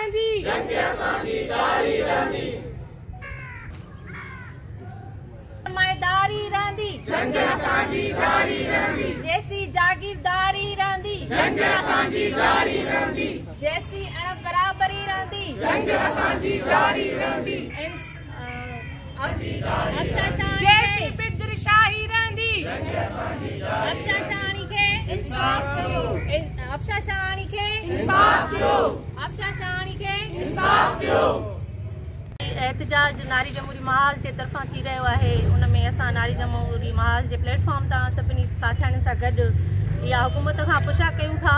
रहंदी, जंग असांजी जारी रहंदी, सरमाएदारी रहंदी, जंग असांजी जारी रहंदी, जैसी जागीरदारी रहंदी, जंग असांजी जारी रहंदी, जैसी अण बराबरी रहंदी, जंग असांजी जारी रहंदी, जैसी बिदरशाही रहंदी, जंग असांजी जारी अफशाशानी खे इंसाफ कयो, अफशाशानी खे इंसाफ कयो, अफशाशानी खे इंसाफ कयो। एहतजाज नारी जमहूरी महाज जे तरफ़ां थी रहियो आहे। उन में असां नारी जमहूरी महाज जे प्लेटफॉर्म तां सभिनी साथियुनि सां गॾु इहा हुकूमत खां पुछा कयूं था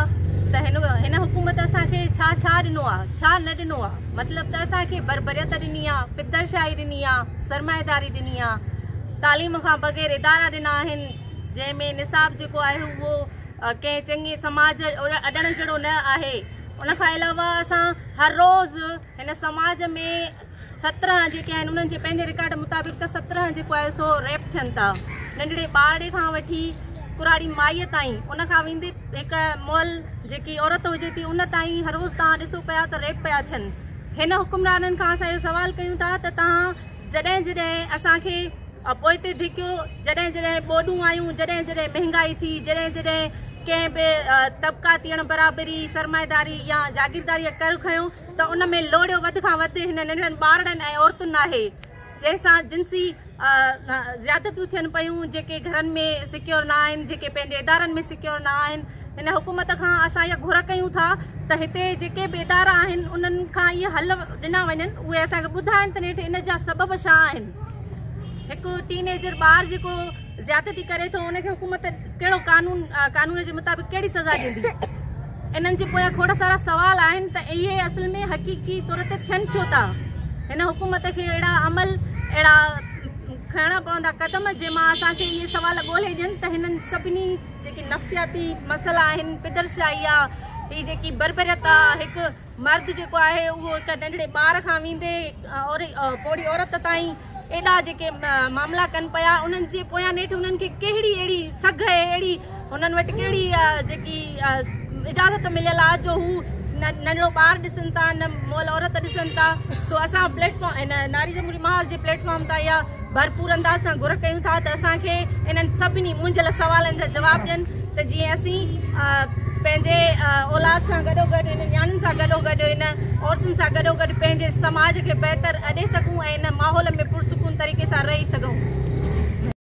त हिन हुकूमत असांखे छा ॾिनो आहे, छा न ॾिनो आहे। मतिलबु त असांखे बरबरियत ॾिनी आहे, पिदरशाही ॾिनी आहे, सरमाएदारी ॾिनी आहे, तालीम खां बग़ैर इदारा ॾिना आहिनि जंहिंमें निसाब जेको आहे उहो कंहिं चङे समाज अॾण जहिड़ो न आहे। उनखां अलावा असां हर रोज़ु हिन समाज में 17 जेके आहिनि उन्हनि जे पंहिंजे रिकॉर्ड मुताबिक़ त 17 जेको आहे सो रेप थियनि था, नंढड़े ॿारड़े खां वठी कुराड़ी माईअ ताईं, उनखां वेंदे हिकु मुअल जेकी औरत हुजे थी उन ताईं हर रोज़ु तव्हां ॾिसो पिया त रेप पिया थियनि। हिन हुकुमराननि खां असां इहो सवाल कयूं था त तव्हां जॾहिं असांखे पोइते धिकियो, जॾहिं ॿोॾूं आयूं, जॾहिं महांगाई थी, जॾहिं कंहिं बि तबक़ाती अण बराबरी, सरमाएदारी या जागीरदारी कर खयो त उन में लोड़ियो वधि खां वधि हिन नंढड़नि ॿारनि ऐं औरतुनि आहे, जंहिंसां जिन्सी ज़्यादतियूं थियनि पियूं, जेके घरनि में सिक्योर न आहिनि, जेके पंहिंजे इदारनि में सिक्योर न आहिनि। हिन हुकूमत खां असां इहा घुर कयूं था त हिते जेके बि इदारा आहिनि उन्हनि खां इहे हल ॾिना वञनि, उहे असांखे ॿुधाइनि त नेठि इन जा सबब छा आहिनि। हिकु टीनेजर ॿार जेको ज़्यादती करे थो उनखे हुकूमत कहिड़ो कानून जे मुताबिक़ कहिड़ी सज़ा ॾींदी। इन्हनि जे पोयां खोड़ सारा सवाल आहिनि त इहे असल में हक़ीक़ी तौर ते थियनि छो था। हिन हुकूमत खे अहिड़ा अमल, अहिड़ा खणणा पवंदा क़दम जंहिंमां असांखे इहे सवाल ॻोल्हे ॾियनि त हिननि सभिनी जेके नफ़्सियाती मसइला आहिनि, पिदरशाही आहे, हीअ जेकी बरबरियत आहे, हिकु मर्द जेको आहे उहो हिकु नंढड़े ॿार खां वेंदे पोड़ी औरत ताईं एॾा जेके मामला कनि पिया, उन्हनि जे पोयां नेठि उन्हनि खे कहिड़ी अहिड़ी सघ आहे, अहिड़ी हुननि वटि कहिड़ी जेकी इजाज़त मिलियल आहे जो हू नंढड़ो ॿार ॾिसनि था, न मुअल औरत ॾिसनि था। सो असां प्लेटफॉर्म हिन नारी जमहूरी महाज जे प्लेटफॉर्म तां इहा भरपूर अंदाज़ सां घुर कयूं था त असांखे इन्हनि सभिनी मुंझियल सवालनि जा जवाब ॾियनि त जीअं असीं पंहिंजे औलाद सां गॾोगॾु, इन न्याणियुनि सां गॾोगॾु, इन औरतुनि सां गॾोगॾु पंहिंजे समाज खे बहितर अॾे सघूं ऐं इन माहौल में पुरसुकून तरीक़े सां रही सघूं।